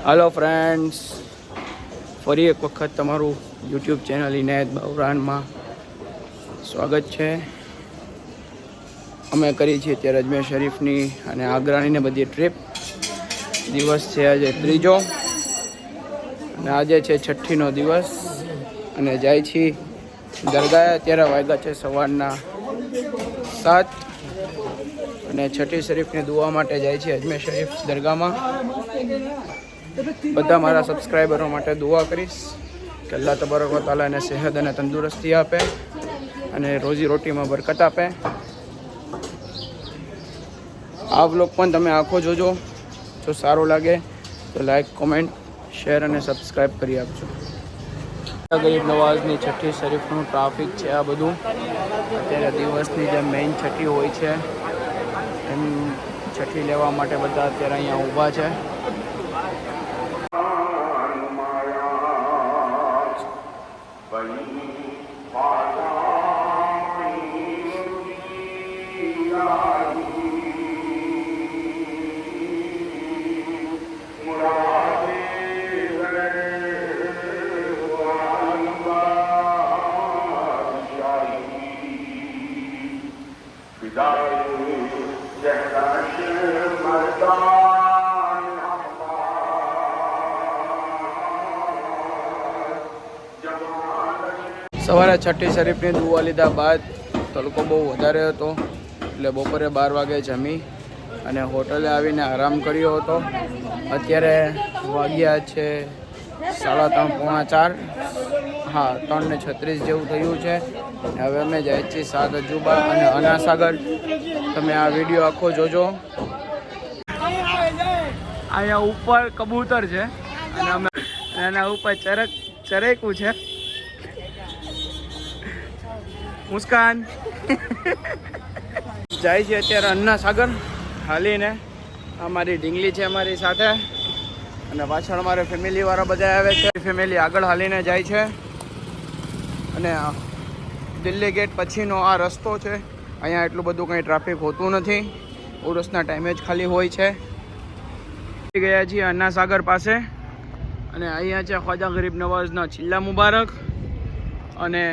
Hello friends, फरी एक वक्त तमारू यूट्यूब चैनल इनायत बावरान में स्वागत है। अमे करी छे त्यारे अजमेर शरीफनी अने आगरानी ने बधी ट्रीप। दिवस है आज त्रीजो अने आजे छे छठ्ठी नो दिवस अने जाय छी दरगाह। त्यारे वाग्या छे सवाરના 7 अने छठी शरीफनी दुआ माटे जाय छी अजमेर शरीफ दरगाह में। बधा मारा सब्सक्राइबरों माटे दुआ करीश कि अल्लाह तबारक व तआला ने सेहत अने तंदुरस्ती आपे अने रोजी रोटी में बरकत आपे। आ व्लॉग पण तमे आखो जोजो। जो सारो लागे तो लाइक, कमेंट, शेर अने सब्सक्राइब करी आपजो। गरीब नवाजनी छठी शरीफનું ટ્રાફિક છે આ બધું। અત્યારે દિવસની જે મેઇન છઠ્ઠી હોય છે એમ છઠ્ઠી લેવા માટે બધા અત્યારે અહીંયા ઊભા છે। सवारे छठी शरीफनी दुआ लीधा बाद तड़को बहु वधारे हतो એટલે બપોરે 12 વાગે જમી અને હોટલે આવીને આરામ કર્યો હતો। અત્યારે વાગ્યા છે 3:30 પોણા 4। हाँ, 3:36 જેવું થયું છે। હવે અમે જાય છીએ 7 અજુબા અને અનાસાગર। તમે આ વિડીયો આખો જોજો। અહીંયા ઉપર કબૂતર છે અને અમે એના ઉપર ચરેકું છે। मुस्कान जाए छे अत्यारे अन्नासागर हालीने। अमारी ढींगली है अमारी साथे अने पाछळ अमारे फेमिली वाळा बधा आवे छे। फेमिली आगळ हालीने जाय छे अने दिल्ही गेट पछीनो आ रस्तो छे। अहींया एटલું બધું કંઈ ટ્રાફિક હોતું નથી। ઉરસના ટાઈમે જ ખાલી હોય છે। ગયા છીએ अन्नासागर પાસે અને અહીંયા છે ખ્વાજા ગરીબ નવાઝના છિલ્લા મુબારક અને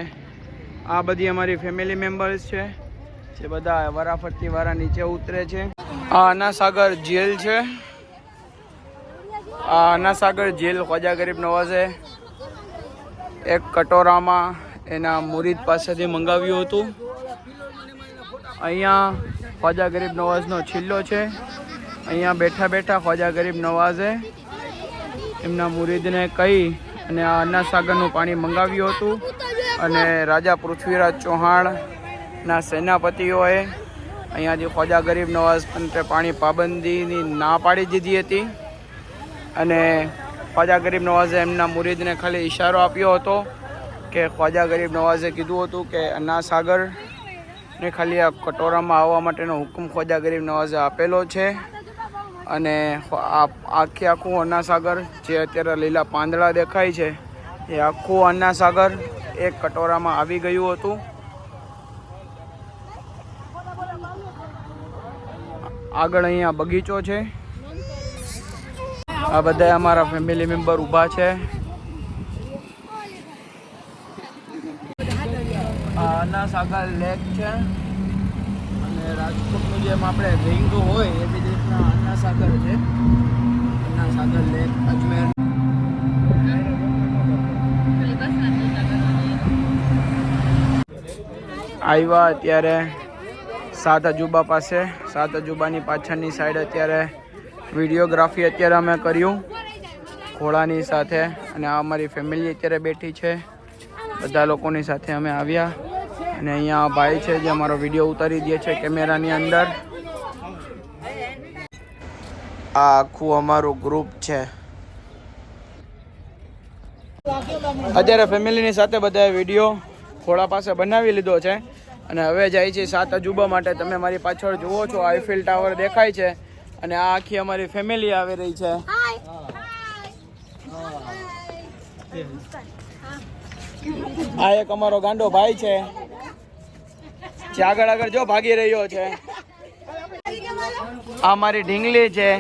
आ बधी अमारी फेमिली मेम्बर्स है जे बधा वाराफरती वारा नीचे उतरे छे। आ अन्नासागर जेल है। आ अन्नासागर जेल ख्वाजा गरीब नवाजे एक कटोरा में एना मुरीद पासेथी मंगाव्युं हतुं। अहींया ख्वाजा गरीब नवाजनो छिल्लो छे। अहींया बैठा बैठा ख्वाजा गरीब नवाजे एमना मुरीदने कही अने आ अन्नासागरनुं पाणी मंगाव्युं हतुं અને રાજા પૃથ્વીરાજ ચૌહાણના સેનાપતિઓએ અહીંયાથી ખ્વાજા ગરીબ નવાઝ પંતે પાણી પાબંદીની ના પાડી દીધી હતી અને ખ્વાજા ગરીબ નવાઝે એમના મુરીદને ખાલી ઇશારો આપ્યો હતો કે ખ્વાજા ગરીબ નવાઝે કીધું હતું કે अन्नासागरને ખાલી આ કટોરામાં આવવા માટેનો હુકમ ખ્વાજા ગરીબ નવાઝે આપેલો છે અને આખું अन्नासागर જે અત્યારે લીલા પાંદડા દેખાય છે એ આખું अन्नासागर एक कटोरा में आवी गयुं हतुं। आगळ अहींया बगीचो छे। आ बधा अमारा फेमिली मेम्बर ऊभा छे। आ अन्नासागर लेक छे अने राजकोटनुं जेम आपणे रिंग होय एवी રીતના अन्नासागर छे। अन्नासागर लेक अजमेर आव्या अत्यारे 7 अजूबा पासे। 7 अजूबानी पाछळनी साइड अत्यारे विडियोग्राफी अत्यारे अमे कर्युं घोड़ानी साथे अने आ अमारी फेमिली अत्यारे बेठी छे। बधा लोकोनी साथे अमे आव्या अने अहींया भाई छे जे अमारो विडियो उतारी दे छे केमेरानी अंदर। आ आखुं अमारुं ग्रुप छे। अत्यारे फेमिलीनी साथे बधाए विडियो खोड़ा पासे बनावी लीधो छे અને હવે જાય છે 7 અજુબા માટે। તમે મારી પાછળ જુઓ છો આઈફેલ ટાવર દેખાય છે અને આ આખી અમારી ફેમિલી આવી રહી છે। આ એક અમારો ગાંડો ભાઈ છે જે આગળ આગળ જો ભાગી રહ્યો છે। આ મારી ઢીંગલી છે।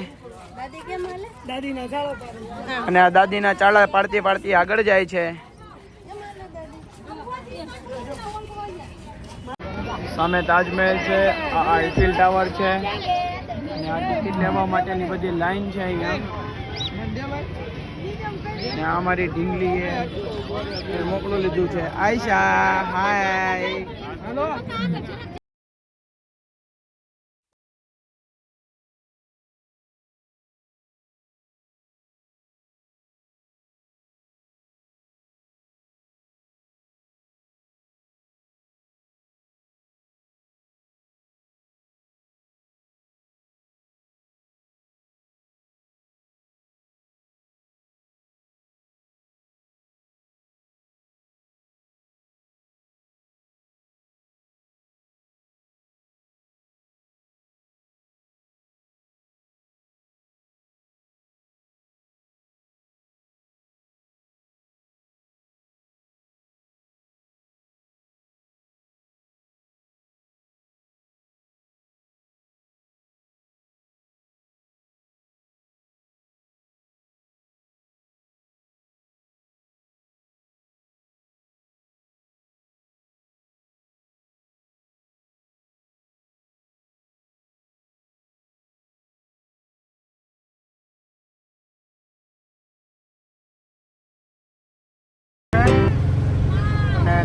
અને આ દાદીના ચાળા પાડતી પાડતી આગળ જાય છે. સામે તાજમહેલ છે, આ આઈફિલ ટાવર છે અને આ ટિકિટ લેવા માટેની બધી લાઈન છે અહીંયા. ને આ મારી ઢીંગલી એ મોકલું લીધું છે. આયશા હાય. હેલો.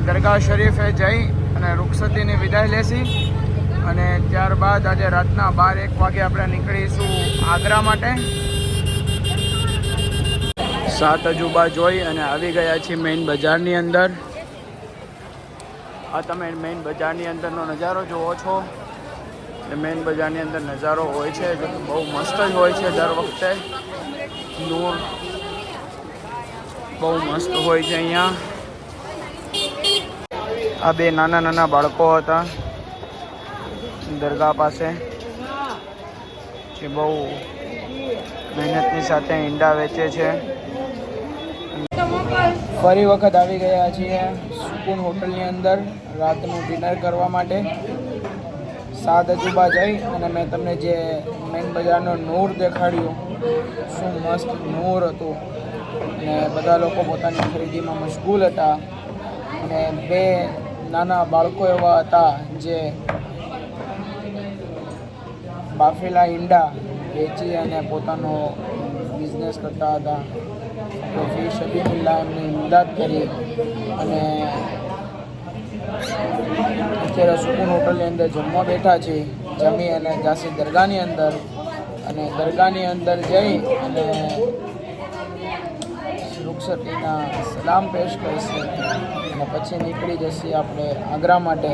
દરગાહ શરીફે જઈ અને રૂખસતીની વિદાય લેશી અને ત્યારબાદ આજે રાતના 12-1 વાગે આપણે નીકળીશું આગ્રા માટે. 7 અજુબા જોઈ અને આવી ગયા છીએ મેઇન બજારની અંદર. આ તમે મેઇન બજારની અંદરનો નજારો જુઓ છો. મેઇન બજારની અંદર નજારો હોય છે જે બહુ મસ્ત જ હોય છે. દર વખતે નૂર બહુ મસ્ત હોય છે અહીંયા. આ 2 નાના નાના બાળકો હતા દરગાહ પાસે જે બહુ મહેનતની સાથે ઈંડા વેચે છે. ફરી વખત આવી ગયા છીએ સુકૂન હોટલની અંદર રાતનું ડિનર કરવા માટે. 7 અજુબા જઈ અને મેં તમને જે મેઇન બજારનો નૂર દેખાડ્યું, શું મસ્ત નૂર હતું અને બધા લોકો પોતાની ખરીદીમાં મશગુલ હતા. અને 2 નાના બાળકો એવા હતા જે બાફેલા ઈંડા વેચી અને પોતાનો બિઝનેસ કરતા હતા. તો ફી સબીલિલ્લાહ એમની ઇમદાદ કરી અને અત્યારે સુકૂન હોટલની અંદર જમવા બેઠા છે. જમી અને જાસી દરગાહની અંદર અને દરગાહની અંદર જઈ અને રૂખસતીના સલામ પેશ કરશે અને પછી નીકળી જશે આપણે આગ્રા માટે.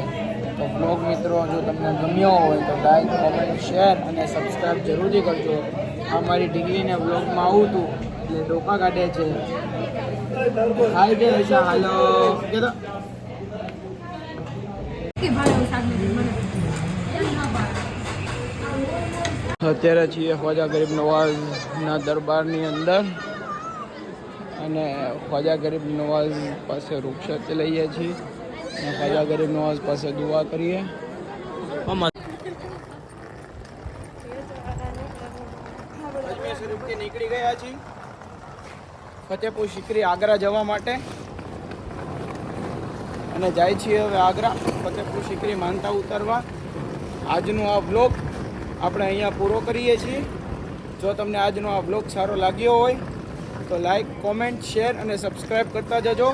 તો બ્લોગ મિત્રો જો તમને ગમ્યો હોય તો લાઈક, કોમેન્ટ, શેર અને સબસ્ક્રાઈબ જરૂરથી કરજો. આ મારી ઢીંગલીને બ્લોગમાં આવું હતું એટલે ડોકા કાઢે છે. હાય કે હૈસા હાલો કે તો અત્યારે છીએ ખ્વાજા ગરીબ નવાઝના દરબારની અંદર અને ખ્વાજા ગરીબ નવાઝ પાસે રૂખસત લઈએ છીએ અને ખ્વાજા ગરીબ નવાઝ પાસે દુઆ કરીએ. અજમેર શરીફથી નીકળી ગયા છીએ ફતેહપુર સિકરી આગ્રા જવા માટે અને જાય છીએ હવે આગ્રા ફતેહપુર સિકરી માનતા ઉતરવા. આજનો આ બ્લોગ આપણે અહીંયા પૂરો કરીએ છીએ. જો તમને આજનો આ બ્લોગ સારો લાગ્યો હોય તો લાઈક, કોમેન્ટ, શેર અને સબસ્ક્રાઈબ કરતા જજો.